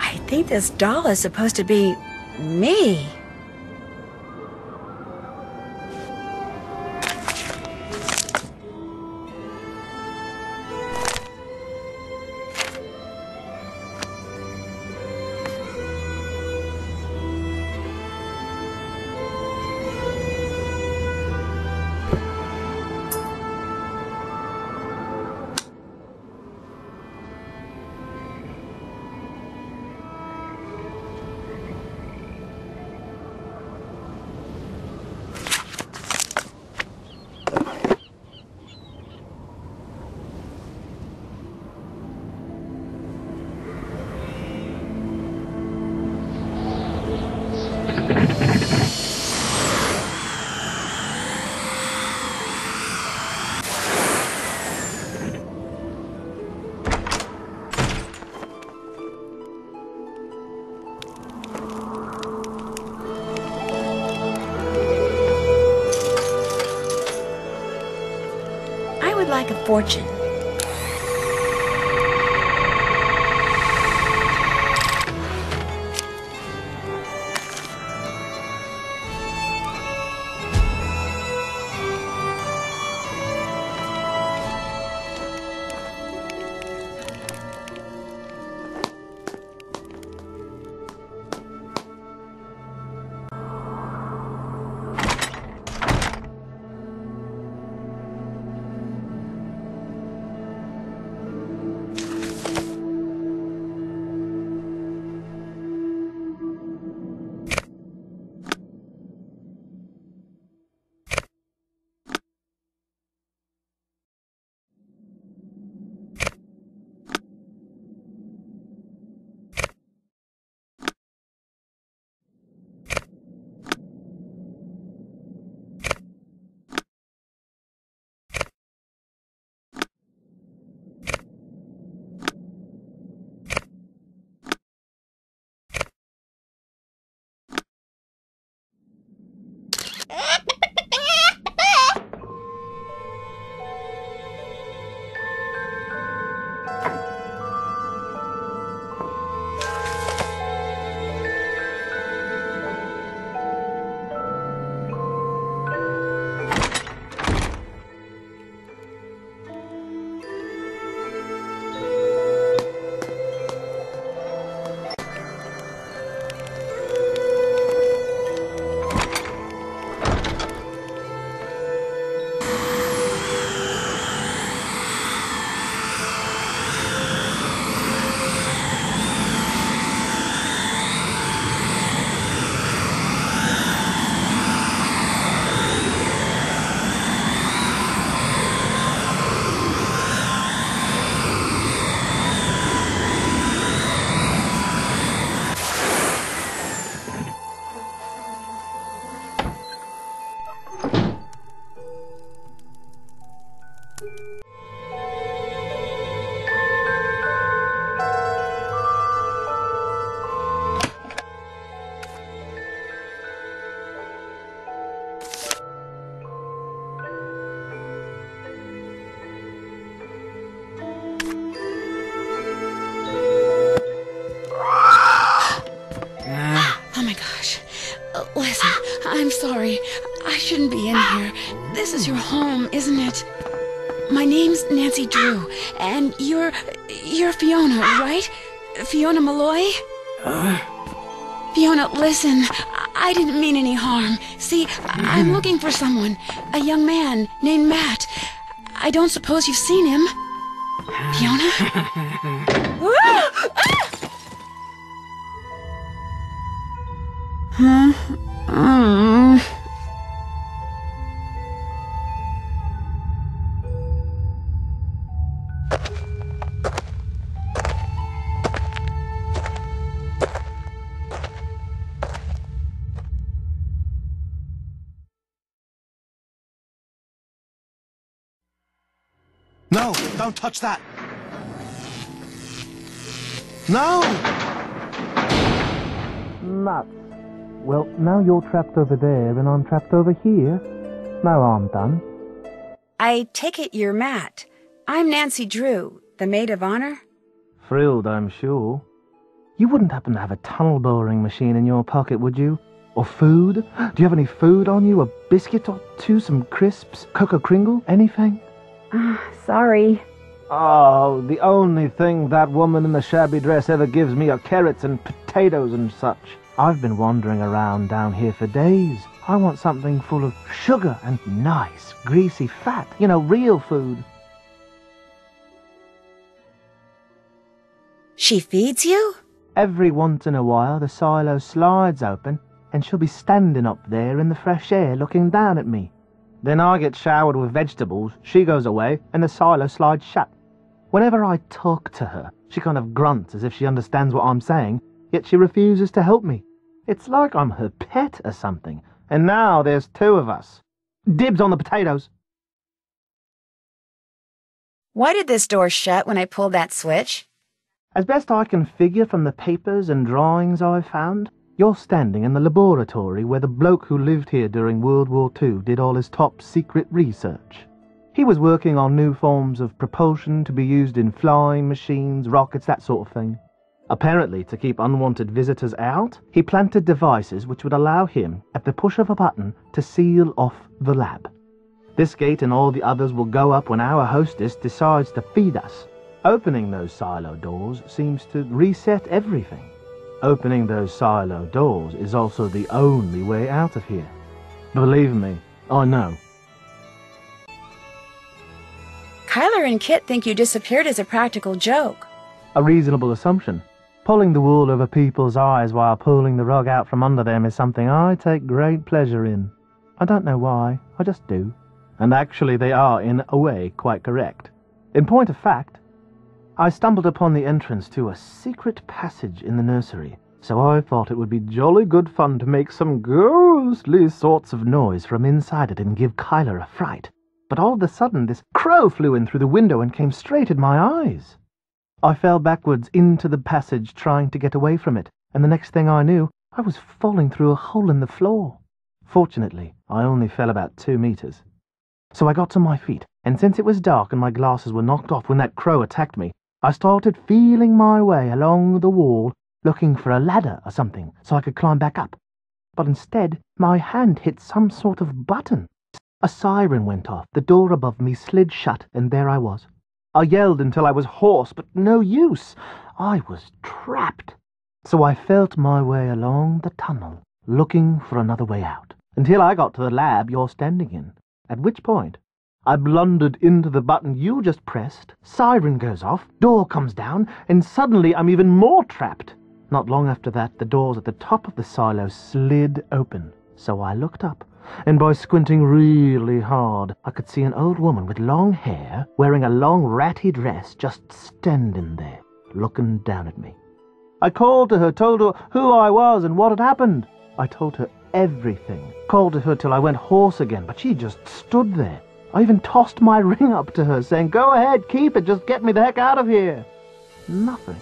I think this doll is supposed to be me. Like a fortune. I'm sorry. I shouldn't be in here. This is your home, isn't it? My name's Nancy Drew, and you're Fiona, right? Fiona Malloy? Fiona, listen. I didn't mean any harm. See, I'm looking for someone. A young man named Matt. I don't suppose you've seen him. Fiona? No, don't touch that. No! Nuts. Well, now you're trapped over there and I'm trapped over here. No harm done. I take it you're Matt. I'm Nancy Drew, the maid of honor. Thrilled, I'm sure. You wouldn't happen to have a tunnel boring machine in your pocket, would you? Or food? Do you have any food on you? A biscuit or two? Some crisps? Cocoa Kringle? Anything? Sorry. Oh, the only thing that woman in the shabby dress ever gives me are carrots and potatoes and such. I've been wandering around down here for days. I want something full of sugar and nice, greasy fat. You know, real food. She feeds you? Every once in a while the silo slides open and she'll be standing up there in the fresh air looking down at me. Then I get showered with vegetables, she goes away, and the silo slides shut. Whenever I talk to her, she kind of grunts as if she understands what I'm saying, yet she refuses to help me. It's like I'm her pet or something, and now there's two of us. Dibs on the potatoes. Why did this door shut when I pulled that switch? As best I can figure from the papers and drawings I've found, you're standing in the laboratory where the bloke who lived here during World War II did all his top-secret research. He was working on new forms of propulsion to be used in flying machines, rockets, that sort of thing. Apparently, to keep unwanted visitors out, he planted devices which would allow him, at the push of a button, to seal off the lab. This gate and all the others will go up when our hostess decides to feed us. Opening those silo doors seems to reset everything. Opening those silo doors is also the only way out of here. Believe me, I know. Kyler and Kit think you disappeared as a practical joke. A reasonable assumption. Pulling the wool over people's eyes while pulling the rug out from under them is something I take great pleasure in. I don't know why, I just do. And actually they are, in a way, quite correct. In point of fact, I stumbled upon the entrance to a secret passage in the nursery, so I thought it would be jolly good fun to make some ghostly sorts of noise from inside it and give Kyler a fright. But all of a sudden this crow flew in through the window and came straight at my eyes. I fell backwards into the passage trying to get away from it, and the next thing I knew, I was falling through a hole in the floor. Fortunately, I only fell about 2 meters. So I got to my feet, and since it was dark and my glasses were knocked off when that crow attacked me, I started feeling my way along the wall, looking for a ladder or something so I could climb back up. But instead, my hand hit some sort of button. A siren went off, the door above me slid shut, and there I was. I yelled until I was hoarse, but no use. I was trapped. So I felt my way along the tunnel, looking for another way out, until I got to the lab you're standing in, at which point I blundered into the button you just pressed, siren goes off, door comes down, and suddenly I'm even more trapped. Not long after that, the doors at the top of the silo slid open, so I looked up, and by squinting really hard, I could see an old woman with long hair, wearing a long ratty dress, just standing there, looking down at me. I called to her, told her who I was and what had happened. I told her everything, called to her till I went hoarse again, but she just stood there. I even tossed my ring up to her, saying, "Go ahead, keep it, just get me the heck out of here." Nothing.